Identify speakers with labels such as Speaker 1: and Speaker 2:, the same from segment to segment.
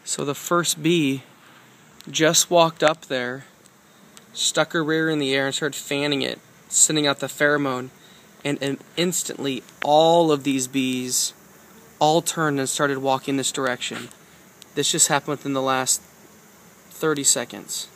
Speaker 1: So the first bee just walked up there, stuck her rear in the air and started fanning it, sending out the pheromone, and instantly all of these bees all turned and started walking this direction. This just happened within the last 30 seconds.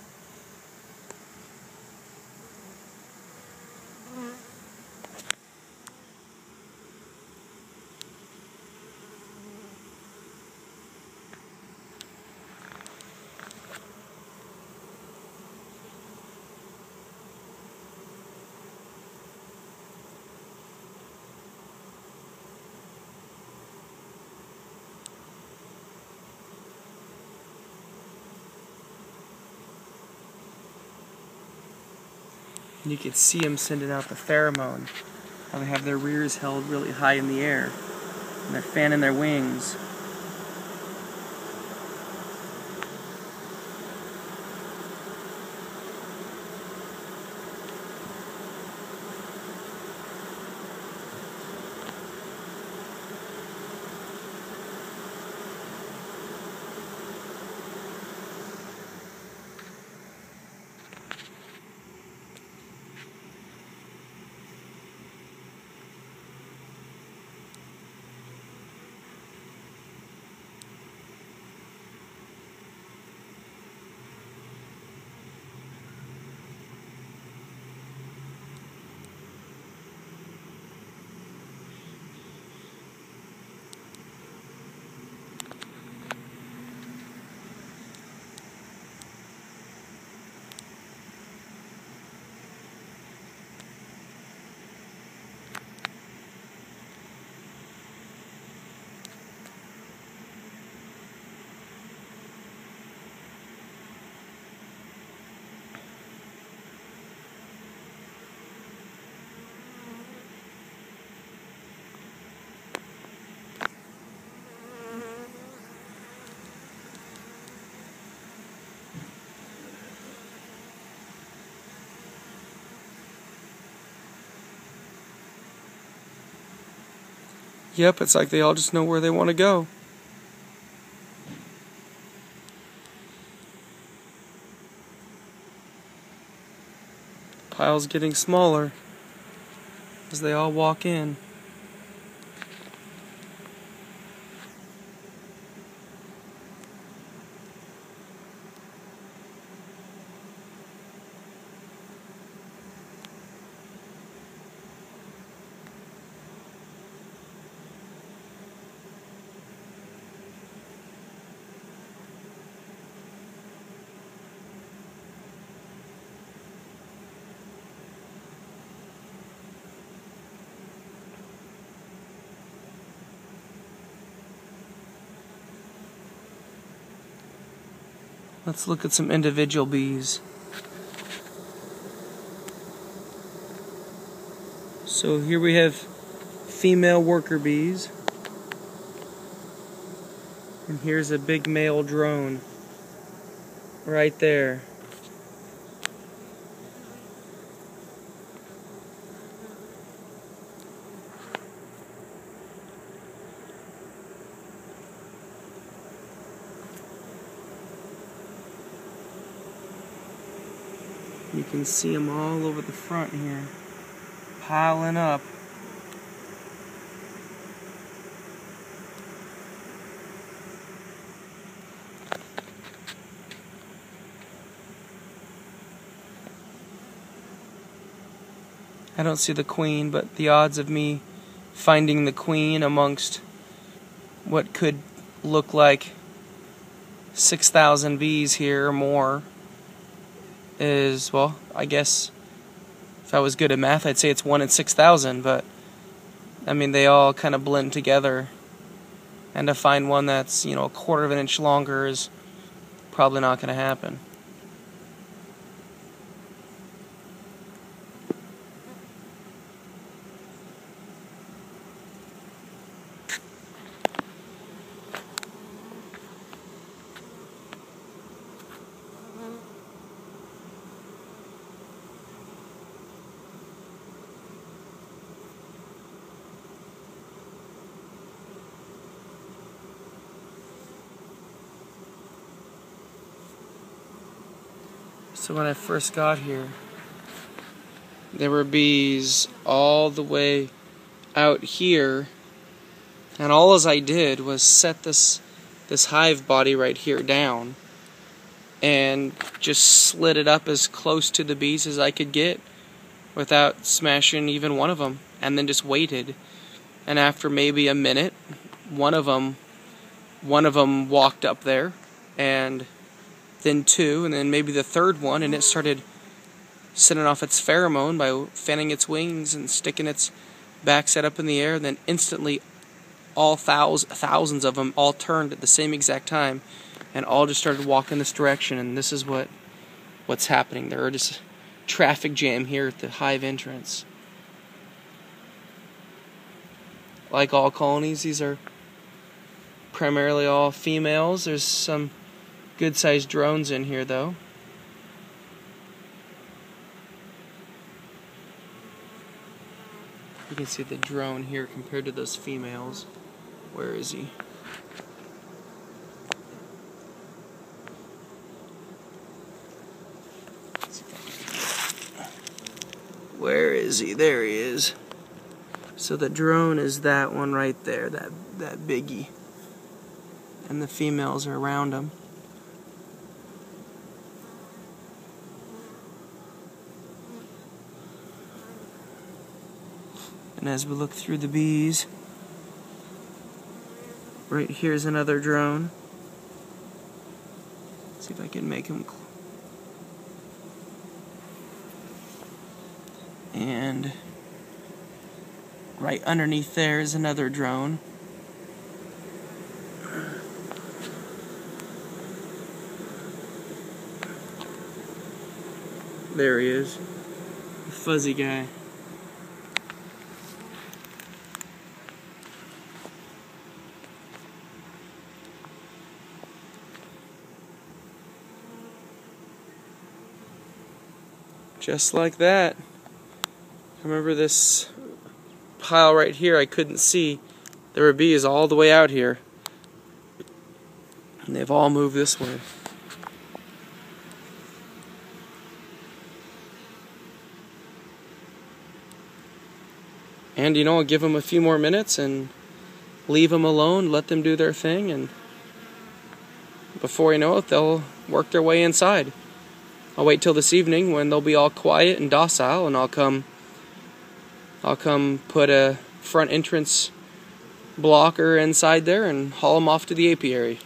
Speaker 1: And you can see them sending out the pheromone. How they have their rears held really high in the air. And they're fanning their wings. Yep, it's like they all just know where they want to go. Pile's getting smaller as they all walk in. Let's look at some individual bees. So here we have female worker bees. And here's a big male drone right there. You can see them all over the front here, piling up. I don't see the queen, but the odds of me finding the queen amongst what could look like 6,000 bees here or more is, well, I guess if I was good at math, I'd say it's 1 in 6,000, but I mean, they all kind of blend together, and to find one that's, a quarter of an inch longer is probably not going to happen. So when I first got here, there were bees all the way out here, and all as I did was set this hive body right here down and just slid it up as close to the bees as I could get without smashing even one of them, and then just waited. And after maybe a minute, one of them walked up there, and then two, and then maybe the third one, and it started sending off its pheromone by fanning its wings and sticking its back set up in the air. And then instantly all thousands of them all turned at the same exact time and all just started walking this direction. And this is what's happening. There are just traffic jam here at the hive entrance. Like all colonies, these are primarily all females. There's some good-sized drones in here though. You can see the drone here compared to those females. Where is he? Where is he? There he is. So the drone is that one right there, that biggie. And the females are around him. And as we look through the bees, right here's another drone. Let's see if I can make him. And right underneath there is another drone. There he is, the fuzzy guy. Just like that. Remember this pile right here I couldn't see. There were bees all the way out here. And they've all moved this way. And I'll give them a few more minutes and leave them alone, let them do their thing, and before you know it, they'll work their way inside. I'll wait till this evening when they'll be all quiet and docile, and I'll come put a front entrance blocker inside there and haul them off to the apiary.